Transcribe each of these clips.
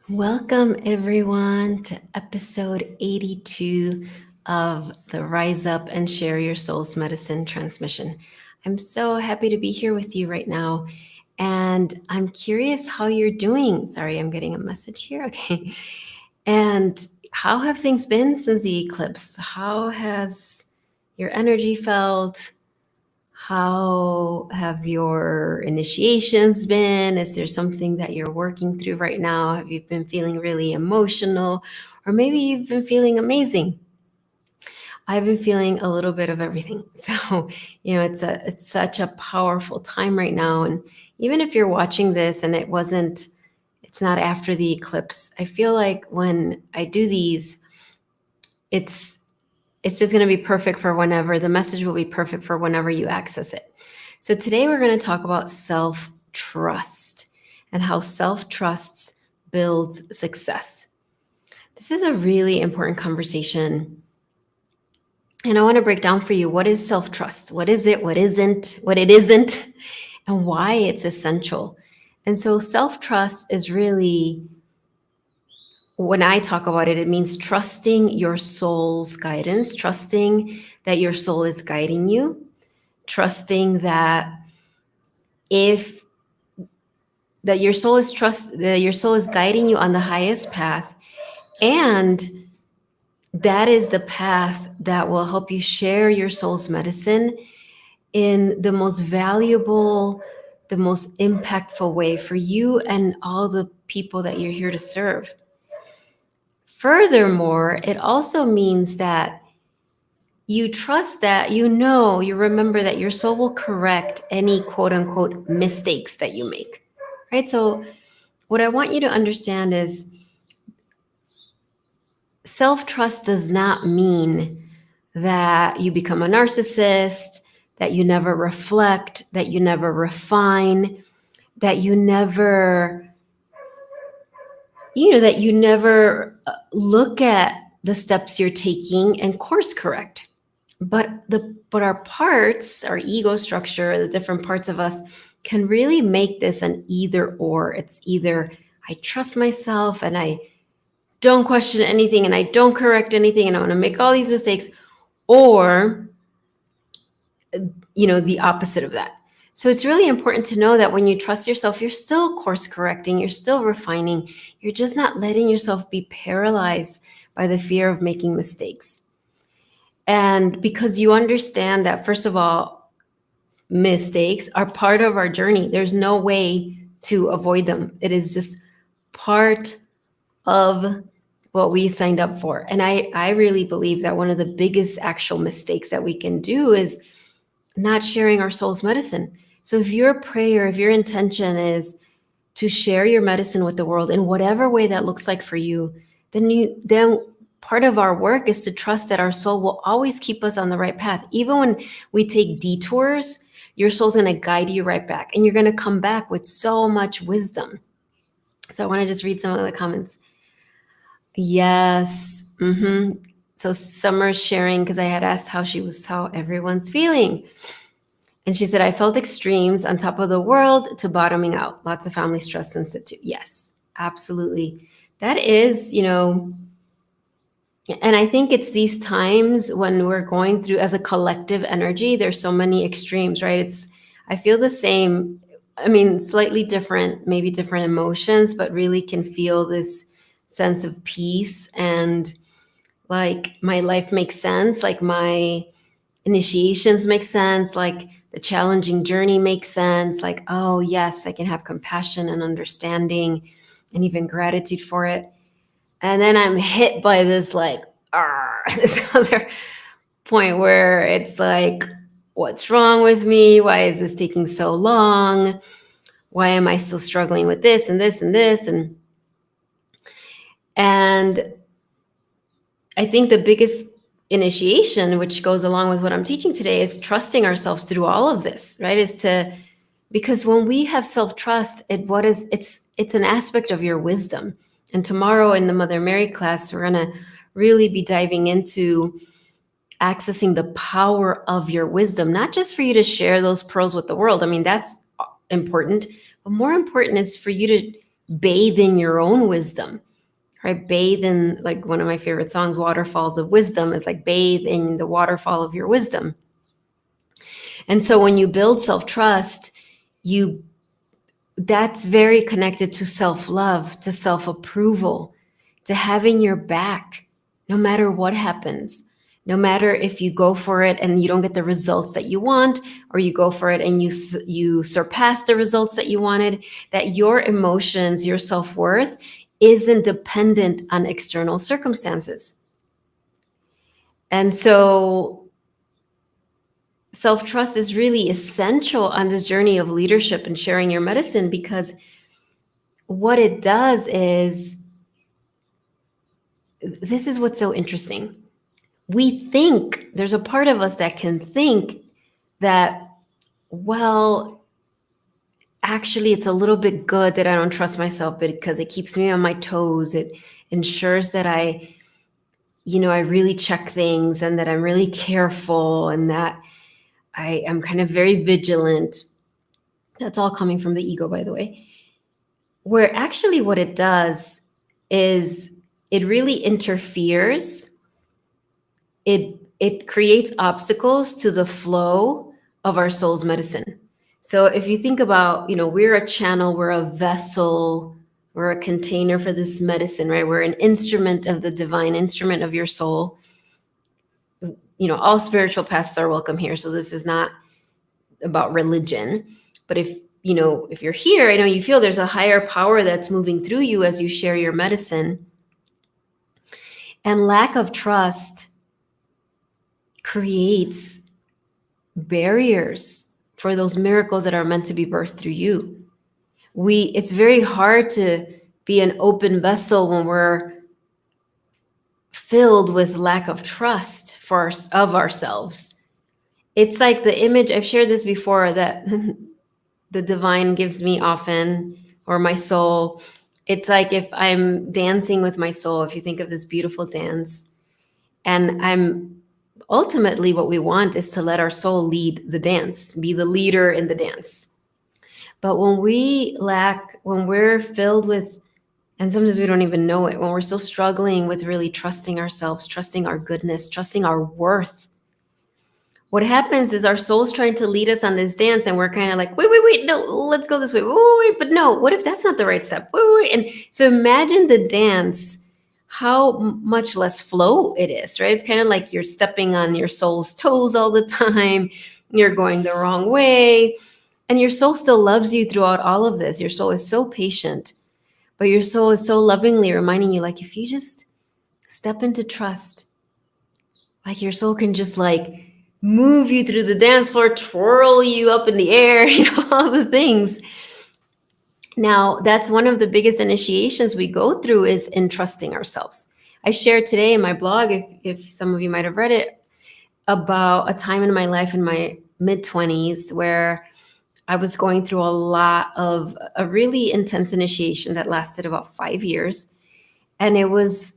Welcome, everyone, to episode 82 of the Rise Up and Share Your Soul's Medicine transmission. I'm so happy to be here with you right now. And I'm curious how you're doing. Sorry, I'm getting a message here. Okay. And how have things been since the eclipse? How has your energy felt? How have your initiations been? Is there something that you're working through right now? Have you been feeling really emotional? Or maybe you've been feeling amazing. I've been feeling a little bit of everything. So, it's such a powerful time right now. And even if you're watching this and it's not after the eclipse, I feel like when I do these, it's it's just going to be perfect for whenever the message will be perfect for whenever you access it. So today we're going to talk about self-trust and how self-trust builds success. This is a really important conversation. And I want to break down for you what is self-trust? What is it? What it isn't, and why it's essential. And so self-trust is really, when I talk about it, it means trusting your soul's guidance, trusting that your soul is guiding you, trusting if that your soul is guiding you on the highest path, and that is the path that will help you share your soul's medicine in the most valuable, the most impactful way for you and all the people that you're here to serve. Furthermore, it also means that you trust that you remember that your soul will correct any quote unquote mistakes that you make, right? So what I want you to understand is self-trust does not mean that you become a narcissist, that you never reflect, that you never refine, that you never look at the steps you're taking and course correct. But our parts, our ego structure, the different parts of us can really make this an either or. It's either I trust myself and I don't question anything and I don't correct anything and I'm going to make all these mistakes, or the opposite of that. So it's really important to know that when you trust yourself, you're still course correcting, you're still refining, you're just not letting yourself be paralyzed by the fear of making mistakes. And because you understand that, first of all, mistakes are part of our journey. There's no way to avoid them. It is just part of what we signed up for. And I really believe that one of the biggest actual mistakes that we can do is not sharing our soul's medicine. So if your prayer, if your intention is to share your medicine with the world in whatever way that looks like for you, then part of our work is to trust that our soul will always keep us on the right path. Even when we take detours, your soul's going to guide you right back, and you're going to come back with so much wisdom. So I want to just read some of the comments. Yes. So Summer's sharing, because I had asked how everyone's feeling. And she said, I felt extremes on top of the world to bottoming out. Lots of family stress and sit too. Yes, absolutely. That is, and I think it's these times when we're going through as a collective energy, there's so many extremes, right? I feel the same. I mean, slightly different, maybe different emotions, but really can feel this sense of peace and like my life makes sense, like my initiations make sense, like the challenging journey makes sense, like, oh yes, I can have compassion and understanding and even gratitude for it. And then I'm hit by this this other point where it's like, what's wrong with me? Why is this taking so long? Why am I still struggling with this and this and this? And I think the biggest initiation, which goes along with what I'm teaching today, is trusting ourselves through all of this, right? Because when we have self-trust, it's an aspect of your wisdom. And tomorrow in the Mother Mary class, we're going to really be diving into accessing the power of your wisdom, not just for you to share those pearls with the world. I mean, that's important, but more important is for you to bathe in your own wisdom, right? Bathe in, like one of my favorite songs, Waterfalls of Wisdom, is like bathe in the waterfall of your wisdom. And so when you build self-trust, you that's very connected to self-love, to self-approval, to having your back no matter what happens. No matter if you go for it and you don't get the results that you want, or you go for it and you surpass the results that you wanted, that your emotions, your self-worth isn't dependent on external circumstances. And so self-trust is really essential on this journey of leadership and sharing your medicine, because what it does is, this is what's so interesting. We think, there's a part of us that can think that, well, actually, it's a little bit good that I don't trust myself because it keeps me on my toes. It ensures that I really check things, and that I'm really careful, and that I am kind of very vigilant. That's all coming from the ego, by the way. Where actually what it does is it really interferes. It creates obstacles to the flow of our soul's medicine. So if you think about, we're a channel, we're a vessel, we're a container for this medicine, right? We're an instrument of the divine, instrument of your soul. All spiritual paths are welcome here. So this is not about religion. But if you're here, I know you feel there's a higher power that's moving through you as you share your medicine. And lack of trust creates barriers for those miracles that are meant to be birthed through you. It's very hard to be an open vessel when we're filled with lack of trust of ourselves. It's like the image, I've shared this before, that the divine gives me often, or my soul. It's like if I'm dancing with my soul, if you think of this beautiful dance, and ultimately what we want is to let our soul lead the dance, be the leader in the dance. But when we're filled with, and sometimes we don't even know it, when we're still struggling with really trusting ourselves, trusting our goodness, trusting our worth, what happens is our soul's trying to lead us on this dance, and we're kind of like, wait, no, let's go this way. Wait, but no, what if that's not the right step? Wait. And so imagine the dance, how much less flow it is, right? It's kind of like you're stepping on your soul's toes all the time. You're going the wrong way. And your soul still loves you throughout all of this. Your soul is so patient, but your soul is so lovingly reminding you, like, if you just step into trust, like your soul can just like move you through the dance floor, twirl you up in the air, all the things. Now, that's one of the biggest initiations we go through, is in trusting ourselves. I shared today in my blog, if some of you might have read it, about a time in my life in my mid-20s where I was going through a lot of a really intense initiation that lasted about 5 years. And it was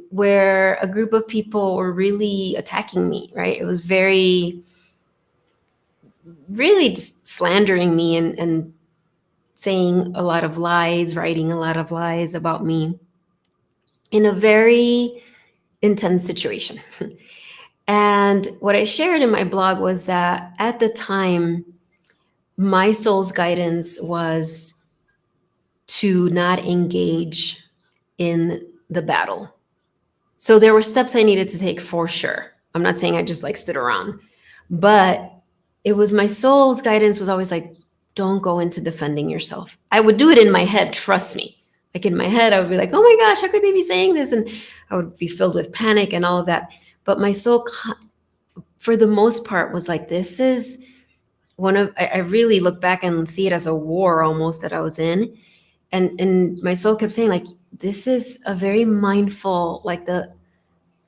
where a group of people were really attacking me, right? It was really just slandering me and saying a lot of lies, writing a lot of lies about me in a very intense situation. And what I shared in my blog was that at the time, my soul's guidance was to not engage in the battle. So there were steps I needed to take for sure. I'm not saying I just like stood around, but it was my soul's guidance was always like, don't go into defending yourself. I would do it in my head, trust me. Like in my head, I would be like, oh my gosh, how could they be saying this? And I would be filled with panic and all of that. But my soul, for the most part, was like, this is I really look back and see it as a war almost that I was in. And my soul kept saying, like, this is a very mindful, like the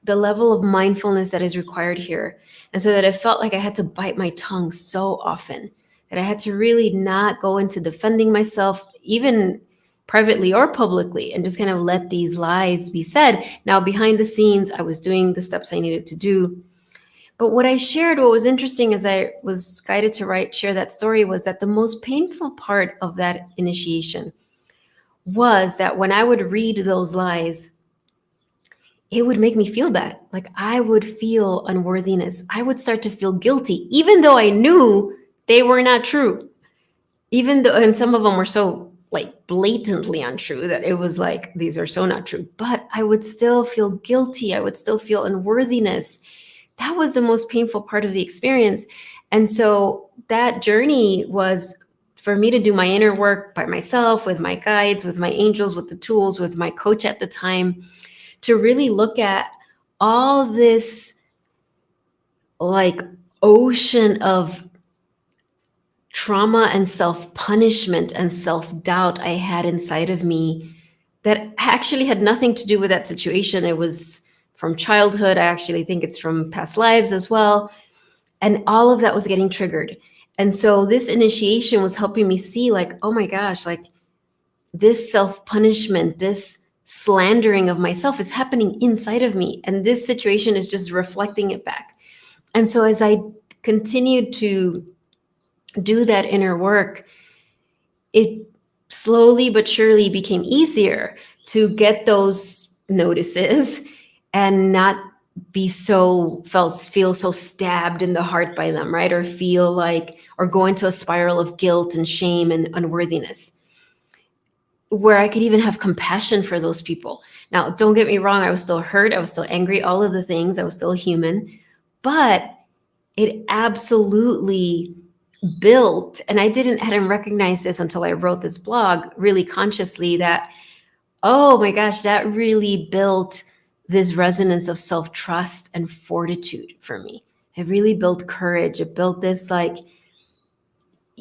level of mindfulness that is required here. And so that it felt like I had to bite my tongue so often, that I had to really not go into defending myself, even privately or publicly, and just kind of let these lies be said. Now, behind the scenes, I was doing the steps I needed to do. But what I shared, what was interesting as I was guided to share that story, was that the most painful part of that initiation was that when I would read those lies, it would make me feel bad. Like I would feel unworthiness. I would start to feel guilty, even though I knew they were not true. Even though, and some of them were so like blatantly untrue that it was like, these are so not true. But I would still feel guilty. I would still feel unworthiness. That was the most painful part of the experience. And so that journey was for me to do my inner work by myself, with my guides, with my angels, with the tools, with my coach at the time, to really look at all this like ocean of trauma and self-punishment and self-doubt I had inside of me that actually had nothing to do with that situation. It was from childhood. I actually think it's from past lives as well. And all of that was getting triggered. And so this initiation was helping me see like, oh my gosh, like this self-punishment, this slandering of myself is happening inside of me. And this situation is just reflecting it back. And so as I continued to do that inner work, it slowly but surely became easier to get those notices and not be so feel so stabbed in the heart by them, right? Or feel like, or go into a spiral of guilt and shame and unworthiness, where I could even have compassion for those people. Now, don't get me wrong, I was still hurt, I was still angry, all of the things, I was still human, but it absolutely built, and I hadn't recognized this until I wrote this blog really consciously, that, oh my gosh, that really built this resonance of self-trust and fortitude for me. It really built courage. It built this like,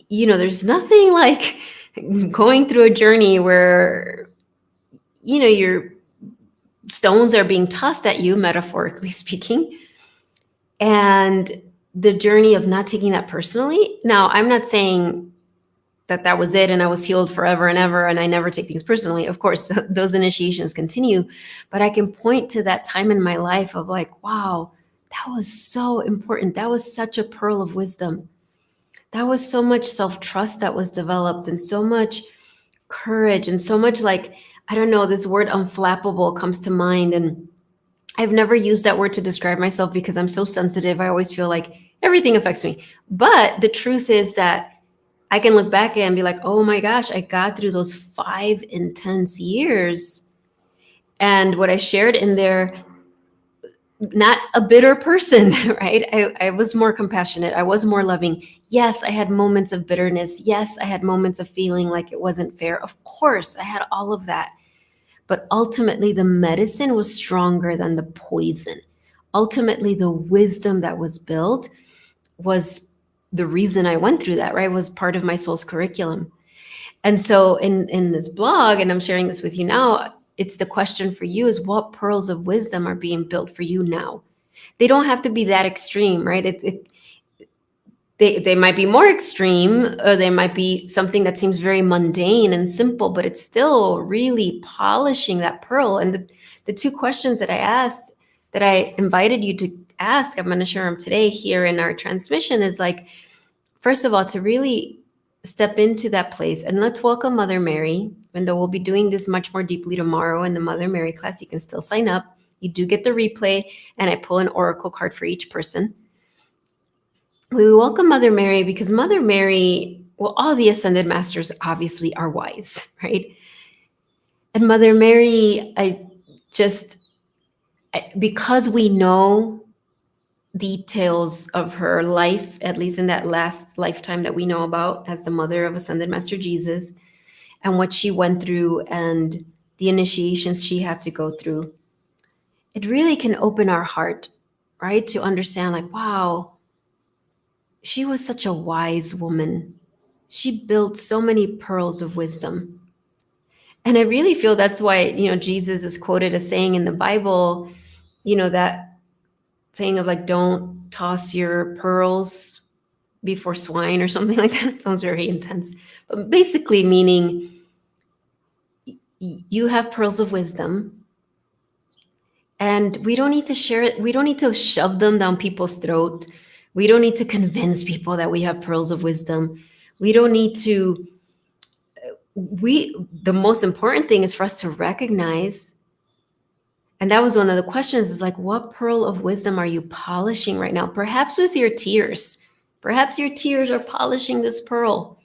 there's nothing like going through a journey where, your stones are being tossed at you, metaphorically speaking, and the journey of not taking that personally. Now, I'm not saying that was it and I was healed forever and ever and I never take things personally. Of course, those initiations continue, but I can point to that time in my life of like, wow, that was so important. That was such a pearl of wisdom. That was so much self-trust that was developed, and so much courage, and so much like, I don't know, this word unflappable comes to mind. And I've never used that word to describe myself because I'm so sensitive. I always feel like everything affects me. But the truth is that I can look back and be like, oh my gosh, I got through those 5 intense years. And what I shared in there, not a bitter person, right? I was more compassionate. I was more loving. Yes, I had moments of bitterness. Yes, I had moments of feeling like it wasn't fair. Of course, I had all of that. But ultimately, the medicine was stronger than the poison. Ultimately, the wisdom that was built was the reason I went through that, right? Was part of my soul's curriculum. And so in this blog, and I'm sharing this with you now, it's the question for you is, what pearls of wisdom are being built for you now? They don't have to be that extreme, right? They might be more extreme, or they might be something that seems very mundane and simple, but it's still really polishing that pearl. And the 2 questions that I asked, that I invited you to ask, I'm going to share them today here in our transmission, is like, first of all, to really step into that place, and let's welcome Mother Mary. Even though we'll be doing this much more deeply tomorrow in the Mother Mary class, you can still sign up. You do get the replay, and I pull an oracle card for each person. We welcome Mother Mary because Mother Mary, well, all the ascended masters obviously are wise, right? And Mother Mary, because we know details of her life, at least in that last lifetime that we know about as the mother of Ascended Master Jesus, and what she went through and the initiations she had to go through, it really can open our heart, right? To understand like, wow, she was such a wise woman. She built so many pearls of wisdom. And I really feel that's why, Jesus is quoted as saying in the Bible, that saying of like, don't toss your pearls before swine or something like that. It sounds very intense. But basically meaning you have pearls of wisdom, and we don't need to share it. We don't need to shove them down people's throat. We don't need to convince people that we have pearls of wisdom. We don't need to the most important thing is for us to recognize, and that was one of the questions, is like, what pearl of wisdom are you polishing right now? Perhaps with your tears. Perhaps your tears are polishing this pearl.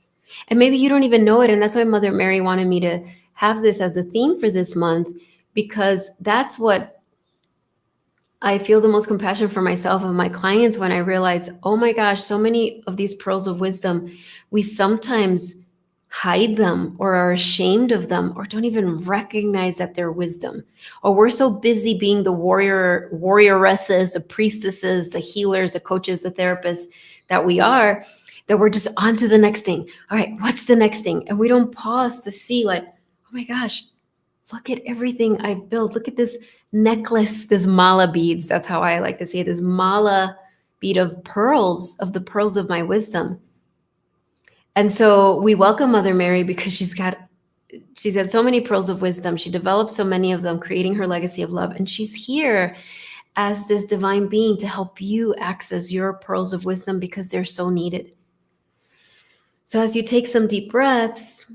And maybe you don't even know it. And that's why Mother Mary wanted me to have this as a theme for this month, because that's what I feel the most compassion for myself and my clients when I realize, oh my gosh, so many of these pearls of wisdom, we sometimes hide them or are ashamed of them or don't even recognize that they're wisdom. Or we're so busy being the warrioresses, the priestesses, the healers, the coaches, the therapists that we are, that we're just on to the next thing. All right, what's the next thing? And we don't pause to see, like, oh my gosh, look at everything I've built. Look at this necklace, this mala beads. That's how I like to say it, this mala bead of pearls, of the pearls of my wisdom. And so we welcome Mother Mary because she's had so many pearls of wisdom. She developed so many of them, creating her legacy of love. And she's here as this divine being to help you access your pearls of wisdom because they're so needed. So as you take some deep breaths,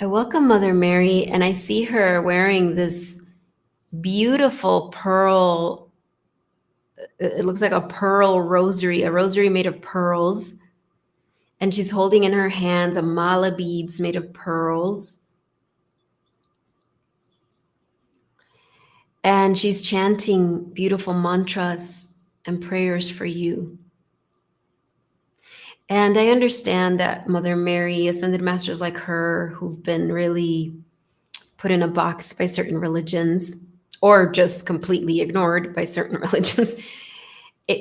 I welcome Mother Mary, and I see her wearing this beautiful pearl. It looks like a pearl rosary, a rosary made of pearls. And she's holding in her hands a mala beads made of pearls. And she's chanting beautiful mantras and prayers for you. And I understand that Mother Mary, ascended masters like her, who've been really put in a box by certain religions or just completely ignored by certain religions,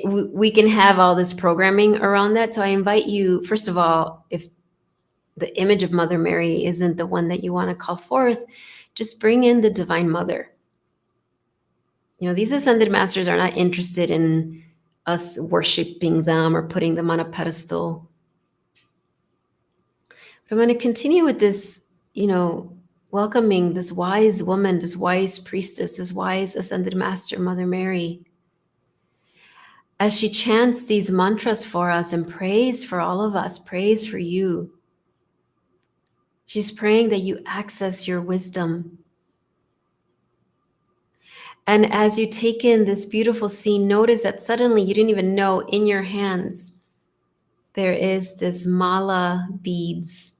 we can have all this programming around that. So I invite you, first of all, if the image of Mother Mary isn't the one that you want to call forth, just bring in the Divine Mother. You know, these ascended masters are not interested in us worshiping them or putting them on a pedestal. But I'm going to continue with this, welcoming this wise woman, this wise priestess, this wise ascended master, Mother Mary. As she chants these mantras for us and prays for all of us, prays for you. She's praying that you access your wisdom. And as you take in this beautiful scene, notice that suddenly you didn't even know in your hands there is this mala beads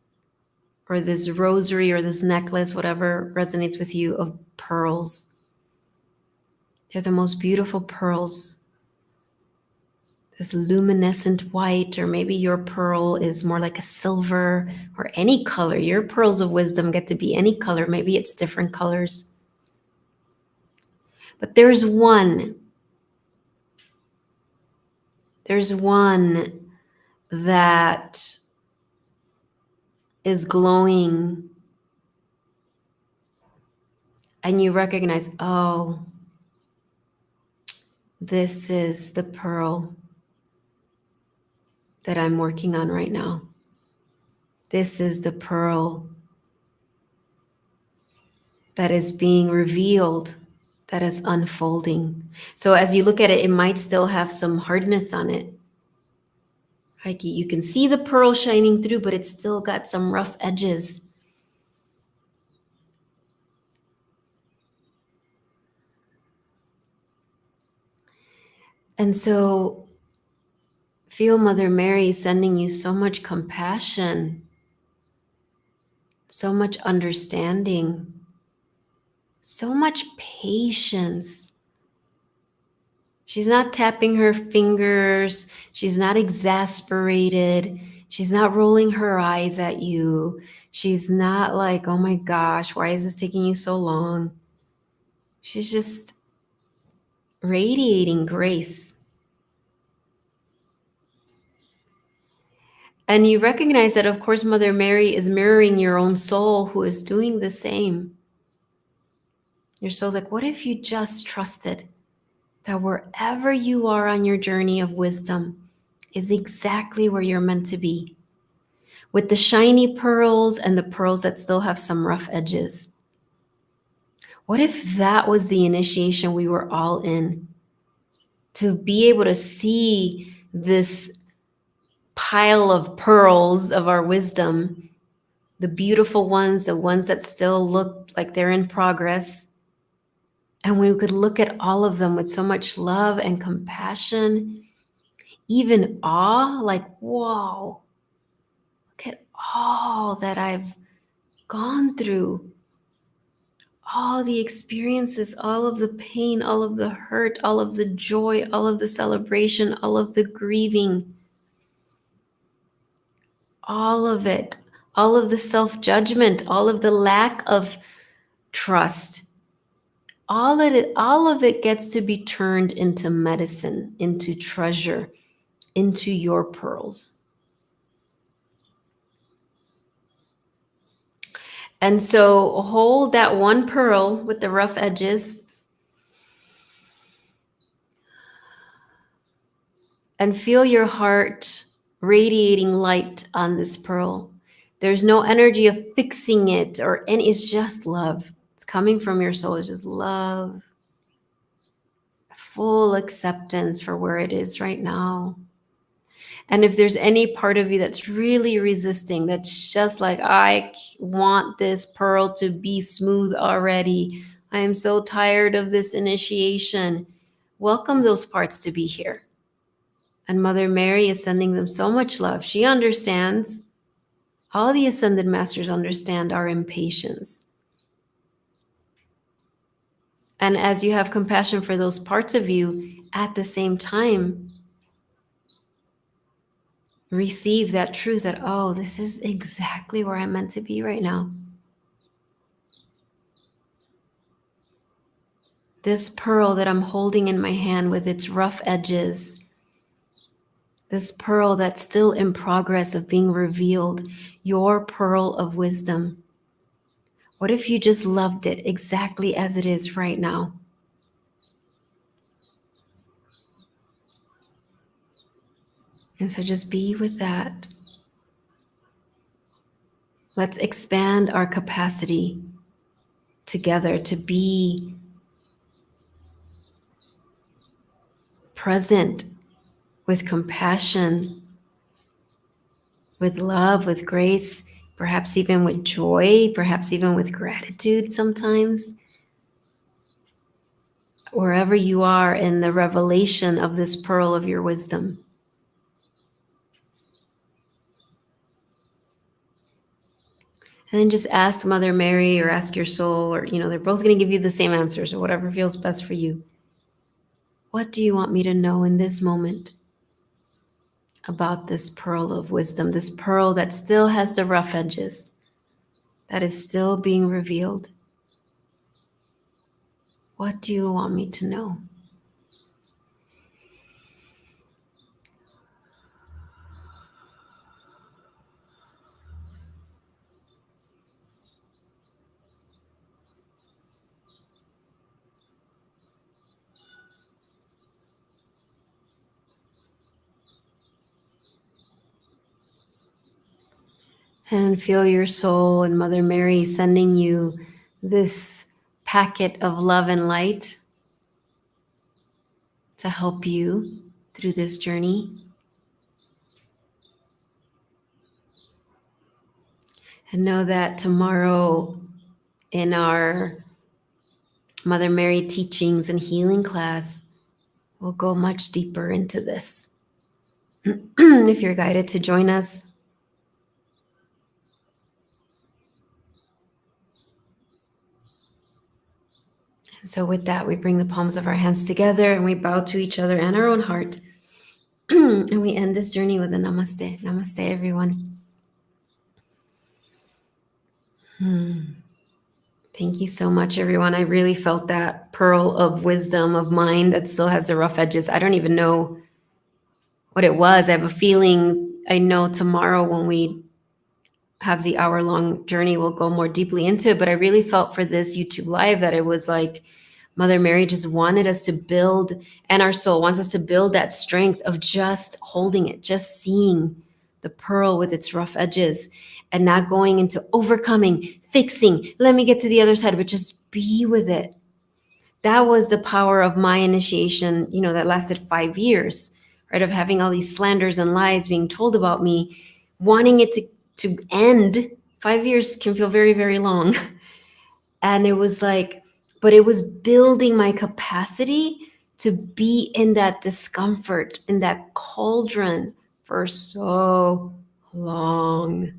or this rosary or this necklace, whatever resonates with you, of pearls. They're the most beautiful pearls. This luminescent white, or maybe your pearl is more like a silver or any color. Your pearls of wisdom get to be any color. Maybe it's different colors. But there's one that is glowing, and you recognize, oh, this is the pearl that I'm working on right now. This is the pearl that is being revealed, that is unfolding. So as you look at it, it might still have some hardness on it. Like you can see the pearl shining through, but it's still got some rough edges. And so feel Mother Mary sending you so much compassion, so much understanding, so much patience. She's not tapping her fingers. She's not exasperated. She's not rolling her eyes at you. She's not like, oh my gosh, why is this taking you so long? She's just radiating grace. And you recognize that, of course, Mother Mary is mirroring your own soul, who is doing the same. Your soul's like, what if you just trusted that wherever you are on your journey of wisdom is exactly where you're meant to be, with the shiny pearls and the pearls that still have some rough edges? What if that was the initiation we were all in? to be able to see this pile of pearls of our wisdom, the beautiful ones, the ones that still look like they're in progress. And we could look at all of them with so much love and compassion, even awe, like, whoa, look at all that I've gone through, all the experiences, all of the pain, all of the hurt, all of the joy, all of the celebration, all of the grieving, all of it, all of the self-judgment, all of the lack of trust. All of it gets to be turned into medicine, into treasure, into your pearls. And so hold that one pearl with the rough edges and feel your heart radiating light on this pearl. There's no energy of fixing it or any, it's just love. It's coming from your soul. It's just love, full acceptance for where it is right now. And if there's any part of you that's really resisting, that's just like, I want this pearl to be smooth already. I am so tired of this initiation. Welcome those parts to be here. And Mother Mary is sending them so much love. She understands. All the Ascended Masters understand our impatience. And as you have compassion for those parts of you, at the same time, receive that truth that, oh, this is exactly where I'm meant to be right now. This pearl that I'm holding in my hand with its rough edges, this pearl that's still in progress of being revealed, your pearl of wisdom. What if you just loved it exactly as it is right now? And so just be with that. Let's expand our capacity together to be present with compassion, with love, with grace, perhaps even with joy, perhaps even with gratitude sometimes. Wherever you are in the revelation of this pearl of your wisdom. And then just ask Mother Mary or ask your soul, or, they're both going to give you the same answers or whatever feels best for you. What do you want me to know in this moment about this pearl of wisdom, this pearl that still has the rough edges, that is still being revealed? What do you want me to know? And feel your soul and Mother Mary sending you this packet of love and light to help you through this journey. And know that tomorrow in our Mother Mary teachings and healing class, we'll go much deeper into this. If you're guided to join us, and so with that, we bring the palms of our hands together and we bow to each other and our own heart. And we end this journey with a namaste. Namaste, everyone. Thank you so much, everyone. I really felt that pearl of wisdom of mind that still has the rough edges. I don't even know what it was. I have a feeling I know tomorrow when we have the hour-long journey, we'll go more deeply into it. But I really felt for this YouTube live that it was like Mother Mary just wanted us to build, and our soul wants us to build that strength of just holding it, just seeing the pearl with its rough edges and not going into overcoming, fixing, let me get to the other side, but just be with it. that was the power of my initiation, that lasted 5 years, right? Of having all these slanders and lies being told about me, wanting it to end. 5 years can feel very, very long. And it was like, but it was building my capacity to be in that discomfort, in that cauldron for so long.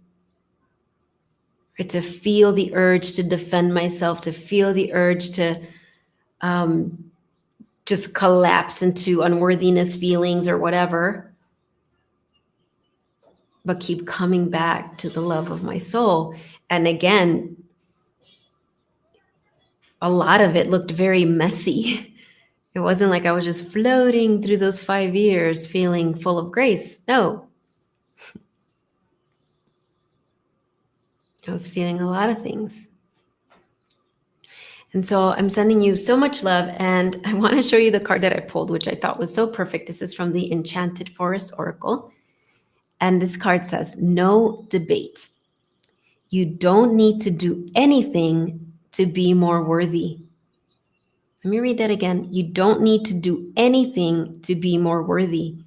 Right? To feel the urge to defend myself, to feel the urge to just collapse into unworthiness feelings or whatever, but keep coming back to the love of my soul. And again, a lot of it looked very messy. It wasn't like I was just floating through those 5 years feeling full of grace. No, I was feeling a lot of things. And so I'm sending you so much love. And I want to show you the card that I pulled, which I thought was so perfect. This is from the Enchanted Forest Oracle. And this card says, no debate. You don't need to do anything to be more worthy. Let me read that again. You don't need to do anything to be more worthy.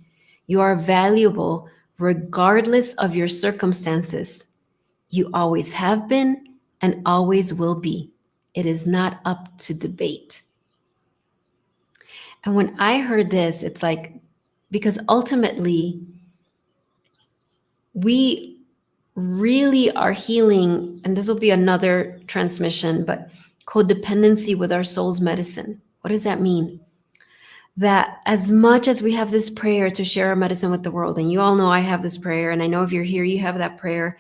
You are valuable regardless of your circumstances. You always have been and always will be. It is not up to debate. And when I heard this, it's like, because ultimately, we really are healing, and this will be another transmission, but codependency with our soul's medicine. What does that mean? That as much as we have this prayer to share our medicine with the world, and you all know I have this prayer, and I know if you're here, you have that prayer.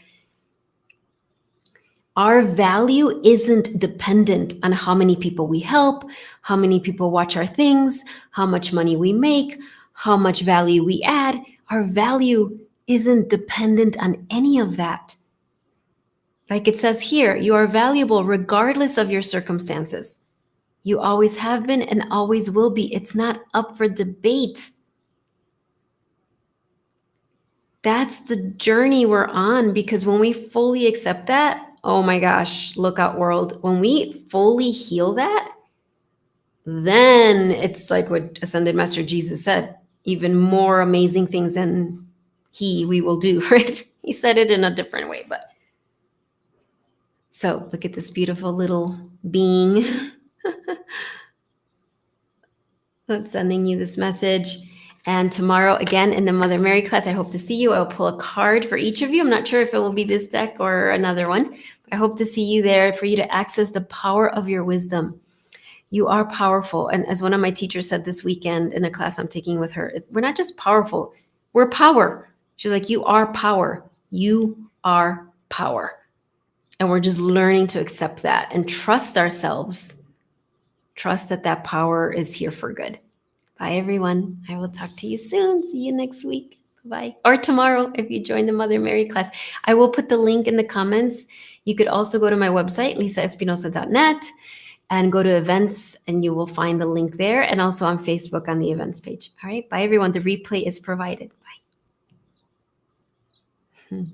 Our value isn't dependent on how many people we help, how many people watch our things, how much money we make, how much value we add. Our value isn't dependent on any of that. Like it says here, you are valuable regardless of your circumstances. You always have been and always will be. It's not up for debate. That's the journey we're on, because when we fully accept that, oh my gosh, look out world. When we fully heal that, then it's like what Ascended Master Jesus said, even more amazing things than we will do, right? He said it in a different way, but so look at this beautiful little being that's sending you this message. And tomorrow, again, in the Mother Mary class, I hope to see you. I'll pull a card for each of you. I'm not sure if it will be this deck or another one, but I hope to see you there for you to access the power of your wisdom. You are powerful. And as one of my teachers said this weekend in a class I'm taking with her, we're not just powerful, we're power. She's like, you are power. You are power. And we're just learning to accept that and trust ourselves. Trust that that power is here for good. Bye, everyone. I will talk to you soon. See you next week. Bye-bye. Or tomorrow if you join the Mother Mary class. I will put the link in the comments. You could also go to my website, lisaespinosa.net, and go to events, and you will find the link there, and also on Facebook on the events page. All right. Bye, everyone. The replay is provided. Bye.